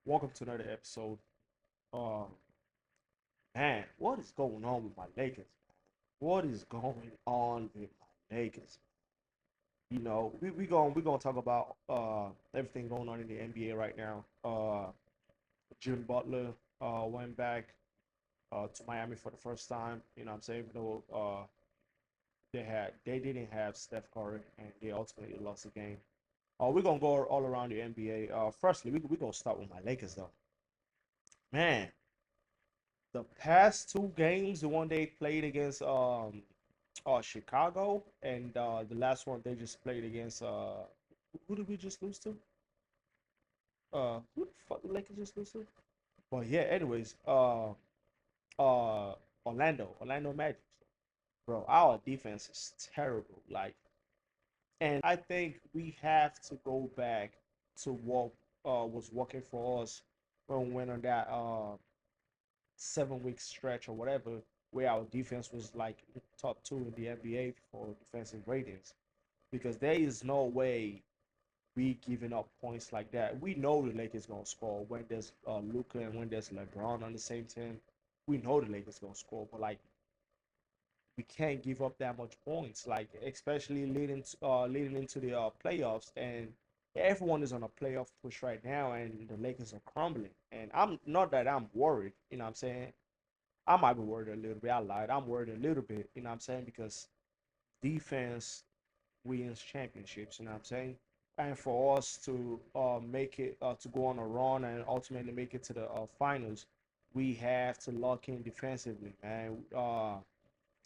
Welcome to another episode. Um, man, what is going on with my Lakers? What is going on with my Lakers? We gonna talk about everything going on in the NBA right now. Jim Butler went back to Miami for the first time. You know what I'm saying? Even though they didn't have Steph Curry and they ultimately lost the game. We're gonna go all around the NBA. Firstly, we gonna start with my Lakers though. Man, the past two games, the one they played against Chicago, and the last one they just played against who did we just lose to? Who the fuck did Lakers just lose to? But yeah, anyways, uh Orlando Magic. Bro, our defense is terrible. Like, and I think we have to go back to what was working for us when we went on that 7 week stretch or whatever, where our defense was like top two in the NBA for defensive ratings. Because there is no way we giving up points like that. We know the Lakers gonna score when there's Luka and when there's LeBron on the same team. We know the Lakers gonna score, but like we can't give up that much points. Like especially leading into the playoffs, and everyone is on a playoff push right now, and the Lakers are crumbling. And I'm not that I'm worried. You know what I'm saying? I might be worried a little bit. I lied. I'm worried a little bit, you know what I'm saying? Because defense wins championships, you know what I'm saying? And for us to make it to go on a run and ultimately make it to the finals, we have to lock in defensively, man.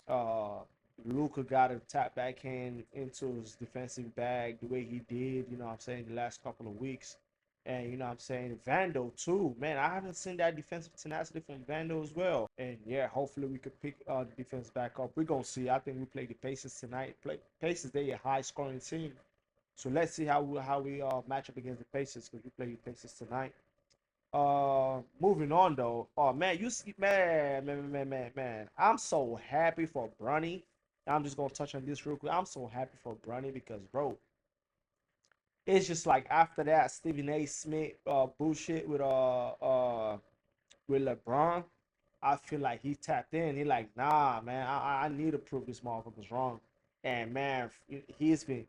Uh, Luca got to tap back into his defensive bag the way he did, you know what I'm saying, the last couple of weeks. And you know what I'm saying, Vando too. Man, I haven't seen that defensive tenacity from Vando as well. And yeah, hopefully we could pick the defense back up. We're gonna see. I think we play the Pacers tonight. Pacers, they a high scoring team. So let's see how we match up against the Pacers because we play the Pacers tonight. Moving on though. Oh man, you see, man. I'm so happy for Bronny. I'm just gonna touch on this real quick. I'm so happy for Bronny because bro, it's just like after that Stephen A. Smith bullshit with LeBron, I feel like he tapped in. He like, nah, man, I need to prove this motherfucker's wrong. And man, he's been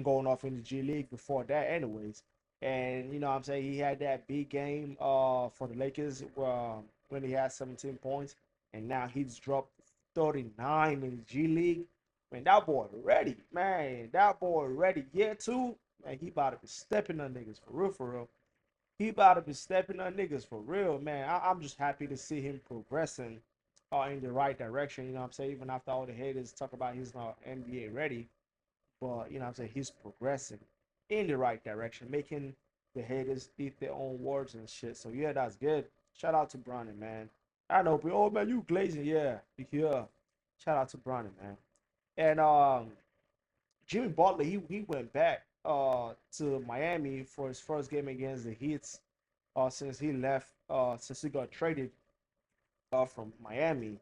going off in the G League before that, anyways. And you know what I'm saying, he had that big game for the Lakers when he had 17 points, and now he's dropped 39 in the G League. Man, that boy ready, man. That boy ready. Year two, man, he about to be stepping on niggas for real, for real. He about to be stepping on niggas for real, man. I'm just happy to see him progressing in the right direction. You know what I'm saying? Even after all the haters talk about he's not NBA ready, but you know what I'm saying, he's progressing in the right direction, making the haters eat their own words and shit. So yeah, that's good. Shout out to Bronny, man. I know, but oh man, you glazing, yeah, yeah. Shout out to Bronny, man. And Jimmy Butler, he went back to Miami for his first game against the Heat since he got traded from Miami.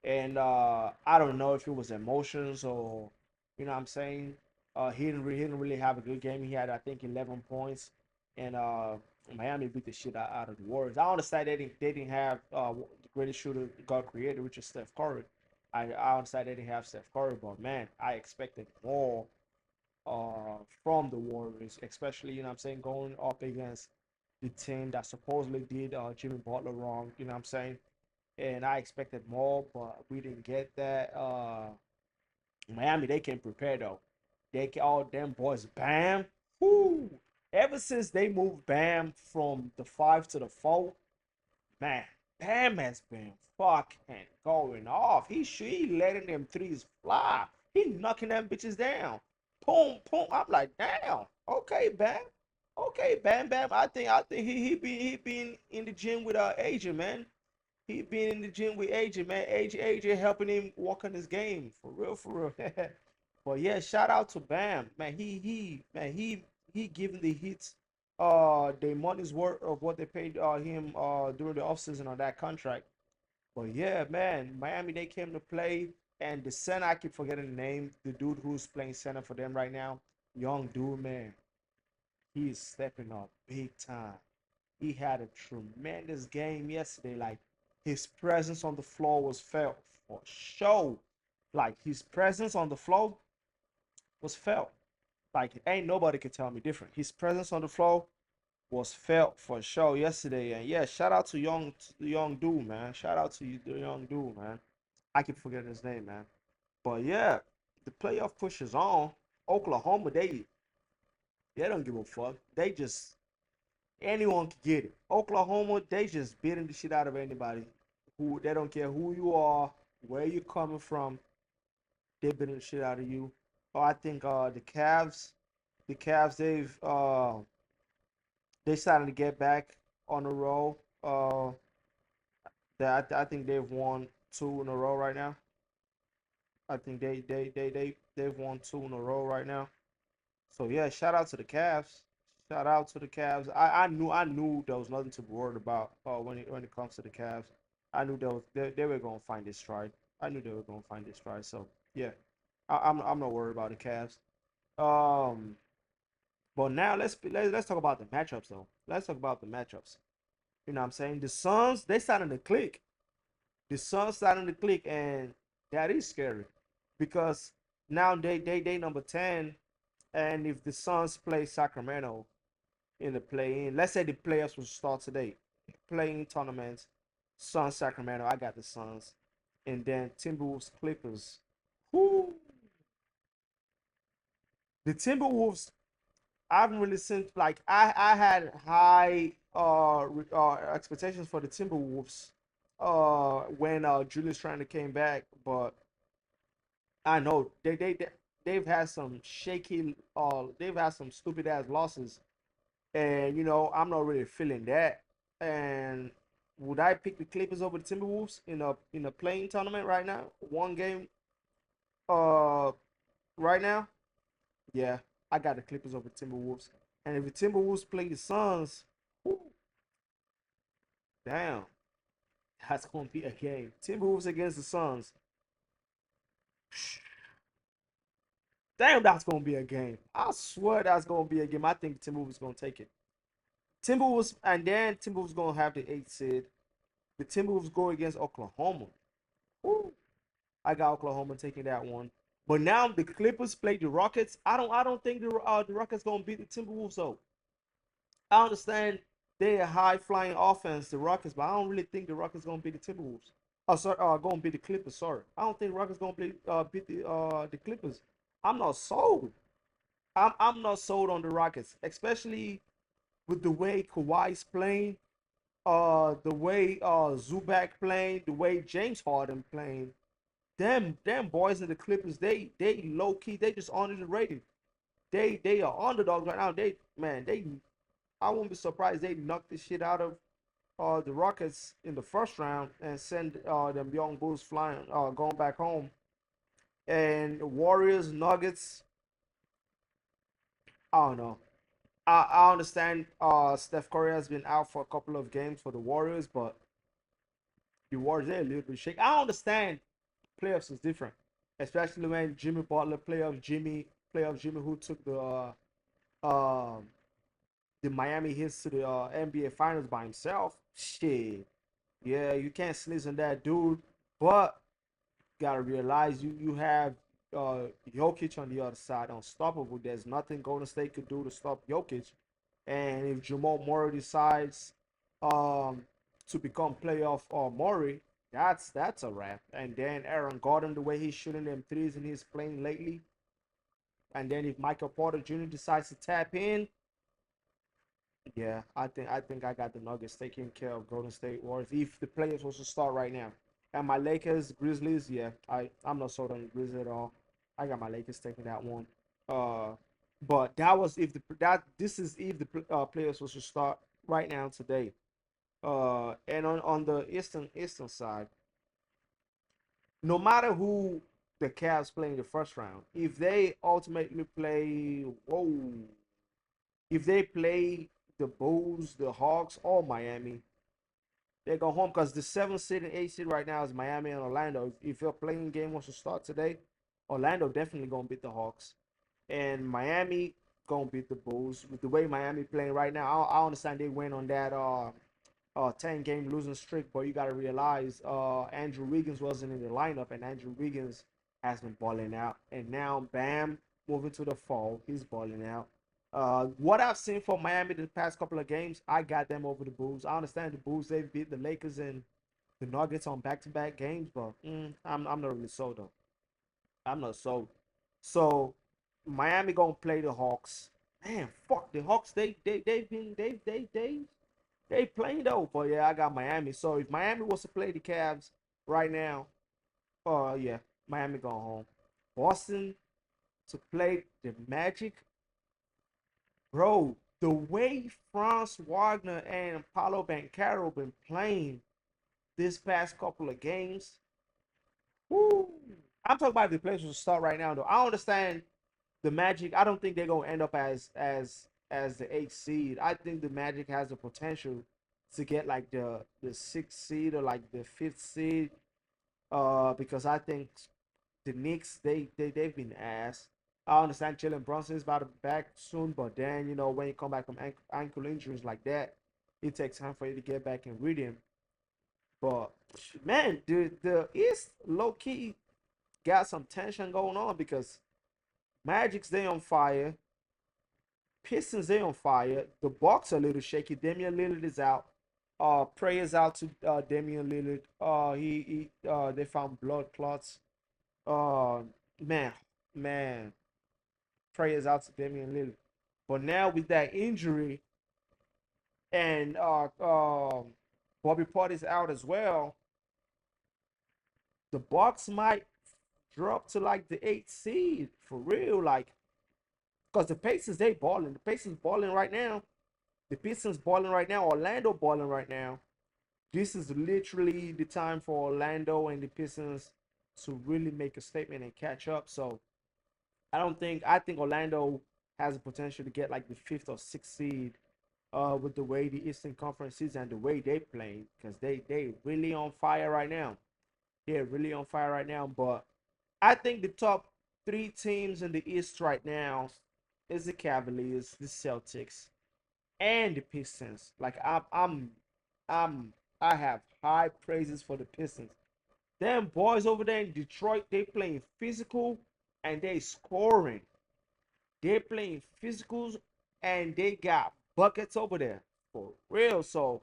And I don't know if it was emotions or you know what I'm saying. He didn't really have a good game. He had I think 11 points, and Miami beat the shit out of the Warriors. I understand they didn't have the greatest shooter God created, which is Steph Curry. I understand they didn't have Steph Curry, but man, I expected more from the Warriors, especially, you know what I'm saying, going up against the team that supposedly did Jimmy Butler wrong, you know what I'm saying? And I expected more, but we didn't get that. Miami, they came prepared though. All them boys, Bam. Whoo! Ever since they moved Bam from the 5 to the 4, man, Bam has been fucking going off. He letting them threes fly. He knocking them bitches down. Boom, boom. I'm like, damn. Okay, Bam. Okay, Bam, Bam. I think he been in the gym with Agent, man. He been in the gym with Agent, man. AJ helping him work on his game for real, for real. But yeah, shout out to Bam, man. He giving the hits the money's worth of what they paid him during the offseason on that contract. But yeah, man, Miami, they came to play, and the center, I keep forgetting the name, the dude who's playing center for them right now, young dude, man, he is stepping up big time. he had a tremendous game yesterday. Like his presence on the floor was felt for sure. Like his presence on the floor was felt. Like ain't nobody could tell me different. His presence on the floor was felt for sure yesterday. And yeah, shout out to the young dude, man. Shout out to you, the young dude, man. I keep forgetting his name, man. But yeah, the playoff push is on. Oklahoma, they don't give a fuck. They just anyone can get it. Oklahoma, they just beating the shit out of anybody. Who they don't care who you are, where you coming from. They beating the shit out of you. I think the Cavs, they starting to get back on the roll. That I think they've won two in a row right now. I think they've won two in a row right now. So yeah, shout out to the Cavs. Shout out to the Cavs. I knew there was nothing to be worried about when it comes to the Cavs. I knew they were gonna find this stride. I knew they were gonna find this stride. So yeah, I'm not worried about the Cavs. Um, but now let's talk about the matchups though. Let's talk about the matchups. You know what I'm saying? The Suns, they starting to click. The Suns starting to click, and that is scary because now they number 10, and if the Suns play Sacramento in the play-in, let's say the playoffs will start today, playing tournaments, Suns Sacramento, I got the Suns, and then Timberwolves Clippers. Whoo! The Timberwolves, I haven't really seen like I had high expectations for the Timberwolves when Julius Randle came back, but I know they've had some shaky they've had some stupid ass losses, and I'm not really feeling that. And would I pick the Clippers over the Timberwolves in a playing tournament right now? One game uh right now? Yeah, I got the Clippers over the Timberwolves. And if the Timberwolves play the Suns, whew, damn, that's gonna be a game. Timberwolves against the Suns. Damn, that's gonna be a game. I swear that's gonna be a game. I think Timberwolves gonna take it. Timberwolves, and then Timberwolves gonna have the 8th seed. The Timberwolves go against Oklahoma. Woo. I got Oklahoma taking that one. But now the Clippers play the Rockets. I don't think the Rockets gonna beat the Timberwolves though. I understand they're a high flying offense, the Rockets, but I don't really think the Rockets gonna beat the Timberwolves. Oh, sorry, gonna beat the Clippers. Sorry, I don't think the Rockets gonna beat the Clippers. I'm not sold. I'm not sold on the Rockets, especially with the way Kawhi's playing, the way Zubac playing, the way James Harden playing. Them boys in the Clippers, they low key, they just underrated. They are underdogs right now. They I won't be surprised they knock the shit out of the Rockets in the first round and send them young Bulls flying, going back home. And Warriors, Nuggets, I don't know. I understand Steph Curry has been out for a couple of games for the Warriors, but the Warriors they're a little bit shaky. I understand playoffs is different, especially when Jimmy Butler playoff Jimmy who took the Miami Heat to the NBA Finals by himself. Shit, yeah, you can't sneeze on that dude, but gotta realize you have Jokic on the other side, unstoppable. There's nothing Golden State could do to stop Jokic. And if Jamal Murray decides um, to become playoff Murray, that's a wrap. And then Aaron Gordon, the way he's shooting them threes and he's playing lately, and then if Michael Porter Jr. decides to tap in, yeah, I think I got the Nuggets taking care of Golden State Warriors if the players was to start right now. And my Lakers, Grizzlies, yeah, I'm not sold on the Grizzlies at all. I got my Lakers taking that one. Uh, but that was if the that this is if the players was to start right now today. And on the Eastern side, no matter who the Cavs play in the first round, if they ultimately play, if they play the Bulls, the Hawks, or Miami, they go home because the 7th seed and 8th seed right now is Miami and Orlando. If your playing game wants to start today, Orlando definitely gonna beat the Hawks, and Miami. gonna beat the Bulls with the way Miami playing right now. I understand they went on that 10-game losing streak, but you gotta realize Andrew Wiggins wasn't in the lineup, and Andrew Wiggins has been balling out. And now Bam moving to the fall, he's balling out. What I've seen from Miami the past couple of games, I got them over the Bulls. I understand the Bulls, they beat the Lakers and the Nuggets on back-to-back games, but I'm not really sold though. I'm not sold. So Miami gonna play the Hawks. Man, fuck the Hawks. They've been they playing though. But yeah, I got Miami. So if Miami was to play the Cavs right now, yeah, Miami going home. Boston to play the Magic, bro. The way Franz Wagner and Paulo Banchero been playing this past couple of games, woo. I'm talking about the players who start right now though. I understand the Magic. I don't think they're gonna end up as the eighth seed. I think the Magic has the potential to get like the sixth seed or like the fifth seed. Because I think the Knicks they've been ass. I understand Jalen Brunson is about to be back soon, but then when you come back from ankle injuries like that, it takes time for you to get back in rhythm. But man, the East low key got some tension going on because Magic's they on fire. Pistons they on fire. The Bucks are a little shaky. Damian Lillard is out. Prayers out to Damian Lillard. He they found blood clots. Uh man, man. Prayers out to Damian Lillard. But now with that injury and Bobby Portis out as well, the Bucks might drop to like the eighth seed for real. Like, cause the Pacers they balling. The Pacers balling right now. The Pistons balling right now. Orlando balling right now. This is literally the time for Orlando and the Pistons to really make a statement and catch up. So I think Orlando has the potential to get like the fifth or sixth seed with the way the Eastern Conference is and the way they play, because they really on fire right now. They're really on fire right now. But I think the top three teams in the East right now is the Cavaliers, the Celtics, and the Pistons. Like I'm I have high praises for the Pistons. Them boys over there in Detroit, they playing physical and they scoring. They playing physicals and they got buckets over there for real. So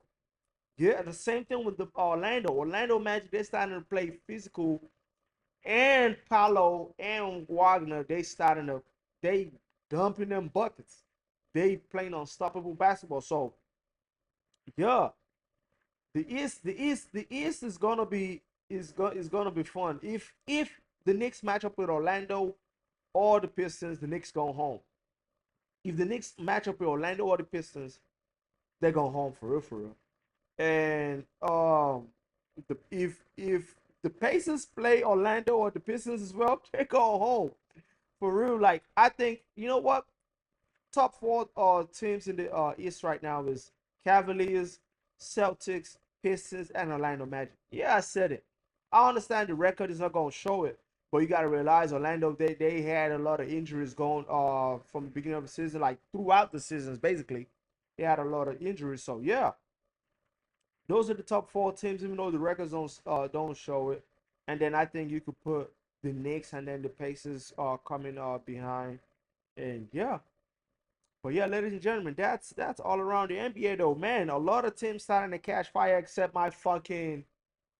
yeah, the same thing with the Orlando Magic. They starting to play physical, and Paolo and Wagner. They dumping them buckets. They playing unstoppable basketball. So yeah, the East is gonna be fun. If the Knicks match up with Orlando or the Pistons, the Knicks go home. If the Knicks match up with Orlando or the Pistons, they go home for real, for real. And if the Pacers play Orlando or the Pistons as well, they go home for real. Like I think you know what, top four teams in the East right now is Cavaliers, Celtics, Pistons, and Orlando Magic. Yeah, I said it. I understand the record is not gonna show it, but you gotta realize Orlando they had a lot of injuries going from the beginning of the season, like throughout the seasons basically. They had a lot of injuries. So yeah, those are the top four teams, even though the records don't show it. And then I think you could put the Knicks and then the Pacers coming behind. And yeah, but yeah, ladies and gentlemen, that's all around the NBA though. Man, a lot of teams starting to catch fire except my fucking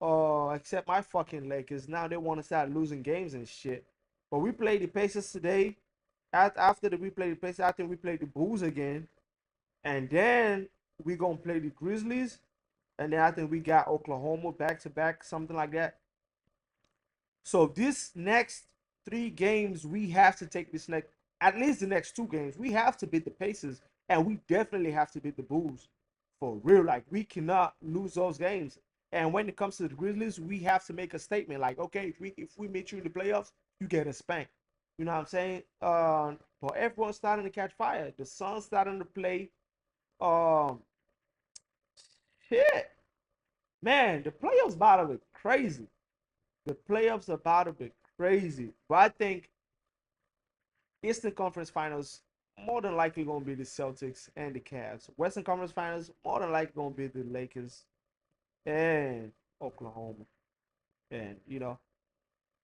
Lakers. Now they want to start losing games and shit. But we played the Pacers today. After we played the Pacers, I think we played the Bulls again. And then we gonna play the Grizzlies. And then I think we got Oklahoma back to back, something like that. So this next three games, we have to take this next, at least the next two games. We have to beat the Pacers, and we definitely have to beat the Bulls for real. Like we cannot lose those games. And when it comes to the Grizzlies, we have to make a statement. Like, okay, if we meet you in the playoffs, you get a spank. You know what I'm saying? But everyone's starting to catch fire. The Suns starting to play. Um, shit, man, the playoffs about to be crazy. The playoffs about to be crazy. But I think Eastern Conference Finals more than likely gonna be the Celtics and the Cavs. Western Conference Finals, more than likely gonna be the Lakers and Oklahoma. And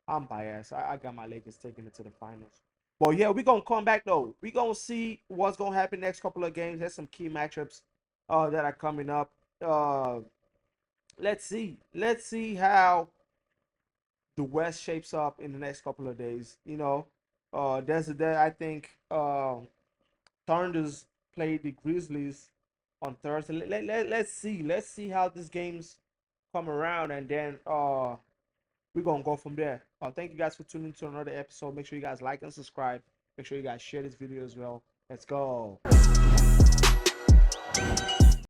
I'm biased. I got my Lakers taking it to the finals. But yeah, we're gonna come back though. We're gonna see what's gonna happen next couple of games. There's some key matchups that are coming up. Let's see. Let's see how the West shapes up in the next couple of days. There's a day I think Thunders play the Grizzlies on Thursday. Let's see. Let's see how these games come around, and then we're gonna go from there. Thank you guys for tuning to another episode. Make sure you guys like and subscribe. Make sure you guys share this video as well. Let's go.